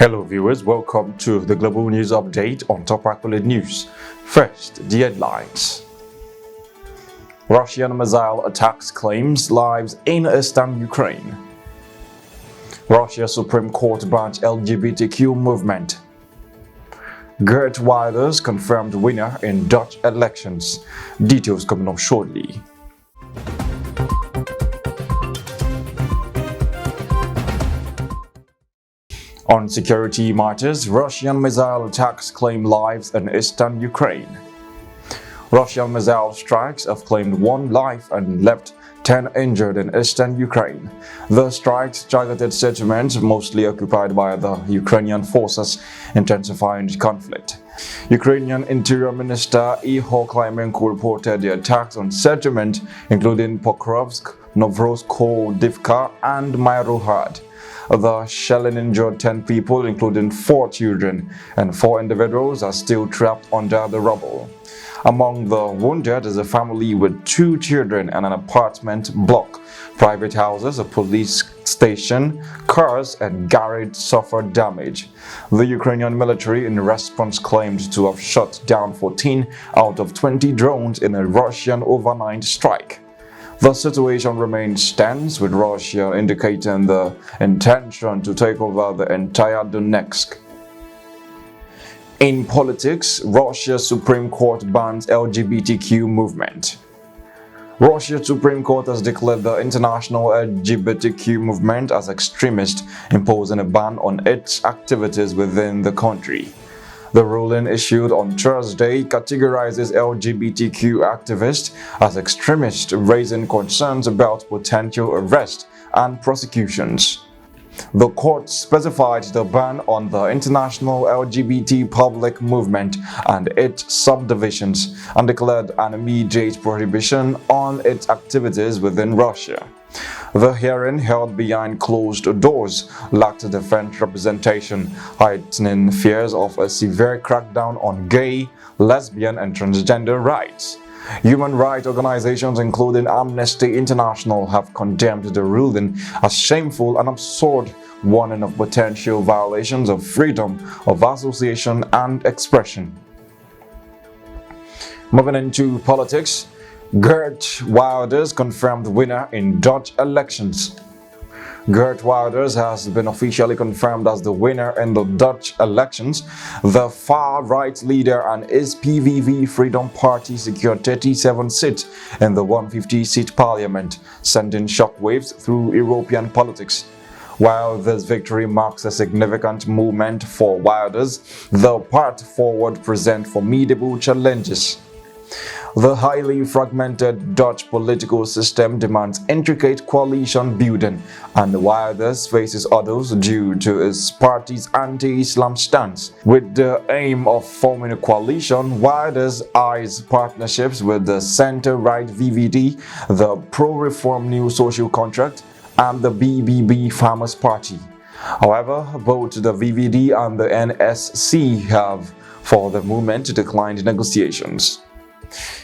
Hello viewers, welcome to the Global News Update on Tragically News. First, the headlines. Russian missile attacks claims lives in eastern Ukraine. Russia Supreme Court bans LGBTQ movement. Geert Wilders confirmed winner in Dutch elections. Details coming up shortly. On security matters, Russian missile attacks claim lives in eastern Ukraine. Russian missile strikes have claimed 1 life and left 10 injured in eastern Ukraine. The strikes targeted settlements mostly occupied by the Ukrainian forces, intensifying the conflict. Ukrainian Interior Minister Ihor Klymenko reported the attacks on settlements including Pokrovsk, Novohrodivka and Myrnohrad. The shelling injured 10 people, including 4 children, and 4 individuals are still trapped under the rubble. Among the wounded is a family with 2 children and an apartment block. Private houses, a police station, cars, and garage suffered damage. The Ukrainian military in response claimed to have shot down 14 out of 20 drones in a Russian overnight strike. The situation remains tense, with Russia indicating the intention to take over the entire Donetsk. In politics, Russia's Supreme Court bans LGBTQ movement. Russia's Supreme Court has declared the international LGBTQ movement as extremist, imposing a ban on its activities within the country. The ruling issued on Thursday categorizes LGBTQ activists as extremists, raising concerns about potential arrest and prosecutions. The court specified the ban on the international LGBT public movement and its subdivisions and declared an immediate prohibition on its activities within Russia. The hearing, held behind closed doors, lacked defense representation, heightening fears of a severe crackdown on gay, lesbian, and transgender rights. Human rights organizations including Amnesty International have condemned the ruling as shameful and absurd, warning of potential violations of freedom of association and expression. Moving into politics, Geert Wilders confirmed winner in Dutch elections. Geert Wilders has been officially confirmed as the winner in the Dutch elections. The far-right leader and his PVV Freedom Party secured 37 seats in the 150-seat parliament, sending shockwaves through European politics. While this victory marks a significant movement for Wilders, the path forward presents formidable challenges. The highly fragmented Dutch political system demands intricate coalition building, and Wilders faces hurdles due to his party's anti-Islam stance. With the aim of forming a coalition, Wilders eyes partnerships with the centre-right VVD, the pro-reform New Social Contract, and the BBB Farmers Party. However, both the VVD and the NSC have, for the moment, declined negotiations.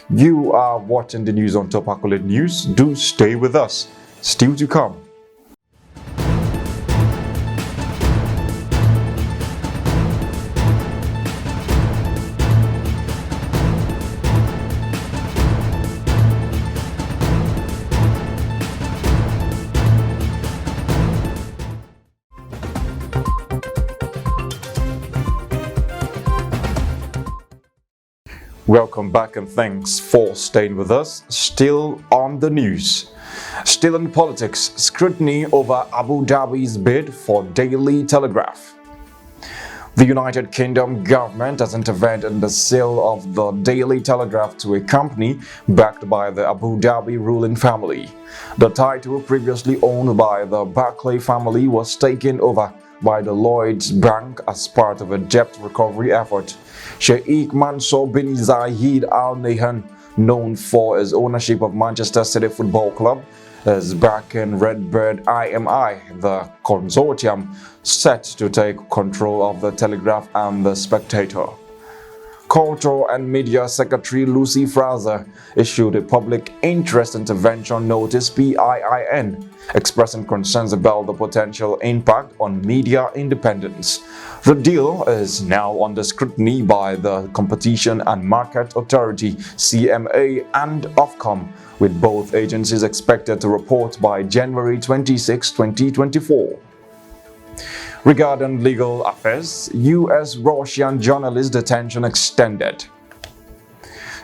You are watching the news on Tragically News. Do stay with us. Still to come. Welcome back and thanks for staying with us. Still on the news. Still in politics, scrutiny over Abu Dhabi's bid for Daily Telegraph. The United Kingdom government has intervened in the sale of the Daily Telegraph to a company backed by the Abu Dhabi ruling family. The title, previously owned by the Barclay family, was taken over by the Lloyds Bank as part of a debt recovery effort. Sheikh Mansour bin Zayed Al Nahyan, known for his ownership of Manchester City Football Club, is backing Redbird IMI, the consortium set to take control of the Telegraph and the Spectator. Culture and Media Secretary Lucy Fraser issued a Public Interest Intervention Notice (PIIN), expressing concerns about the potential impact on media independence. The deal is now under scrutiny by the Competition and Market Authority (CMA) and Ofcom, with both agencies expected to report by January 26, 2024. Regarding legal affairs, U.S.-Russian journalist detention extended.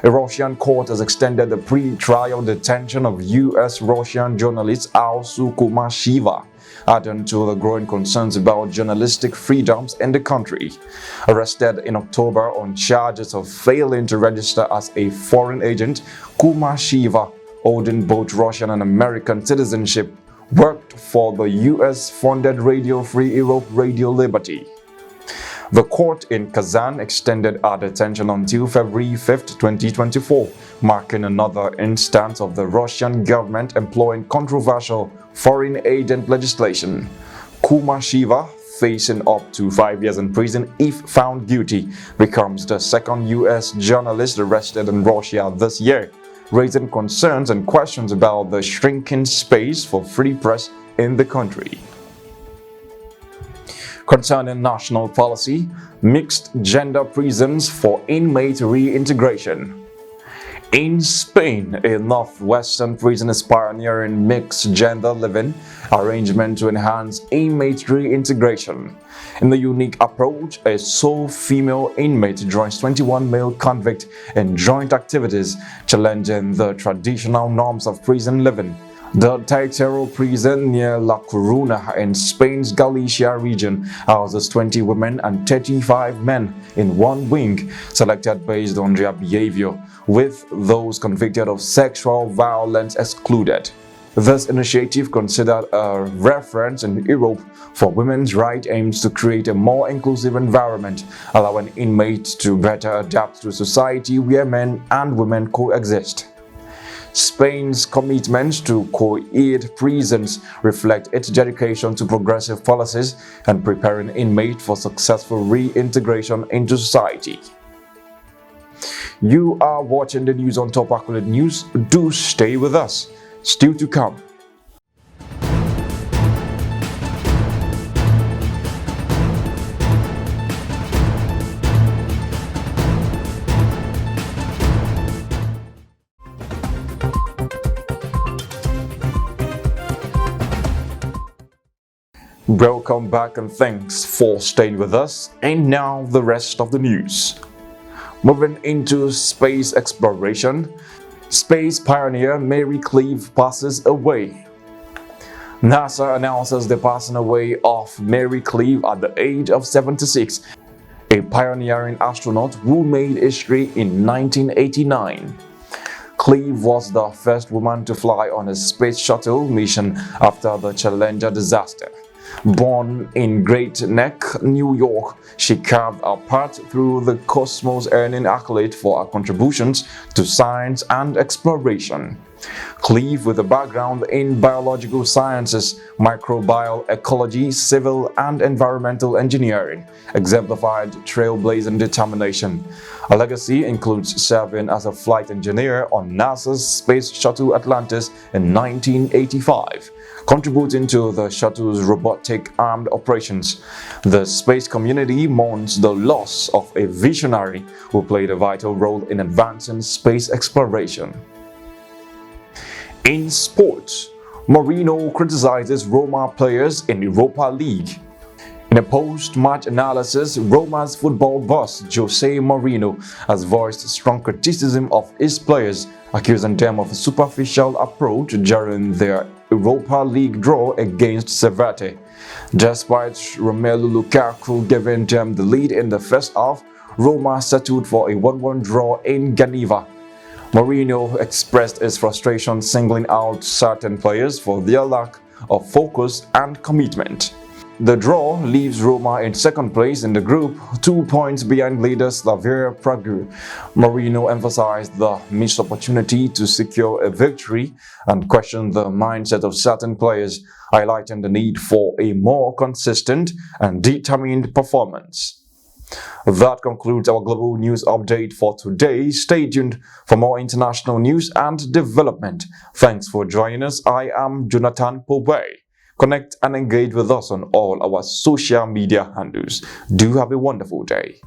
A Russian court has extended the pre-trial detention of U.S.-Russian journalist Alsu Kumashiva, adding to the growing concerns about journalistic freedoms in the country. Arrested in October on charges of failing to register as a foreign agent, Kumashiva, holding both Russian and American citizenship, worked for the US-funded Radio Free Europe Radio Liberty. The court in Kazan extended her detention until February 5, 2024, marking another instance of the Russian government employing controversial foreign agent legislation. Kumashiva, facing up to 5 years in prison if found guilty, becomes the second US journalist arrested in Russia this year, raising concerns and questions about the shrinking space for free press in the country. Concerning national policy, mixed gender prisons for inmate reintegration. In Spain, a northwestern prison is pioneering mixed gender living arrangement to enhance inmate reintegration. In the unique approach, a sole female inmate joins 21 male convicts in joint activities, challenging the traditional norms of prison living. The Teatero prison near La Coruna in Spain's Galicia region houses 20 women and 35 men in one wing, selected based on their behavior, with those convicted of sexual violence excluded. This initiative, considered a reference in Europe for women's rights, aims to create a more inclusive environment, allowing inmates to better adapt to a society where men and women coexist. Spain's commitment to co-ed prisons reflect its dedication to progressive policies and preparing inmates for successful reintegration into society. You are watching the news on Top Accurate News. Do stay with us. Still to come. Welcome back and thanks for staying with us. And now the rest of the news. Moving into space exploration, space pioneer Mary Cleave passes away. NASA announces the passing away of Mary Cleave at the age of 76, a pioneering astronaut who made history in 1989. Cleave was the first woman to fly on a space shuttle mission after the Challenger disaster. Born in Great Neck, New York, she carved a path through the cosmos, earning accolades for her contributions to science and exploration. Cleave, with a background in biological sciences, microbial ecology, civil and environmental engineering, exemplified trailblazing determination. Her legacy includes serving as a flight engineer on NASA's Space Shuttle Atlantis in 1985. Contributing to the shuttle's robotic armed operations. The space community mourns the loss of a visionary who played a vital role in advancing space exploration. In sports, Mourinho criticizes Roma players in Europa League. In a post-match analysis, Roma's football boss Jose Mourinho has voiced strong criticism of his players, accusing them of a superficial approach during their Europa League draw against Servette. Despite Romelu Lukaku giving them the lead in the first half, Roma settled for a 1-1 draw in Geneva. Mourinho expressed his frustration, singling out certain players for their lack of focus and commitment. The draw leaves Roma in second place in the group, 2 points behind leader Slavia Prague. Mourinho emphasized the missed opportunity to secure a victory and questioned the mindset of certain players, highlighting the need for a more consistent and determined performance. That concludes our global news update for today. Stay tuned for more international news and development. Thanks for joining us. I am Jonathan Pobe. Connect and engage with us on all our social media handles. Do have a wonderful day.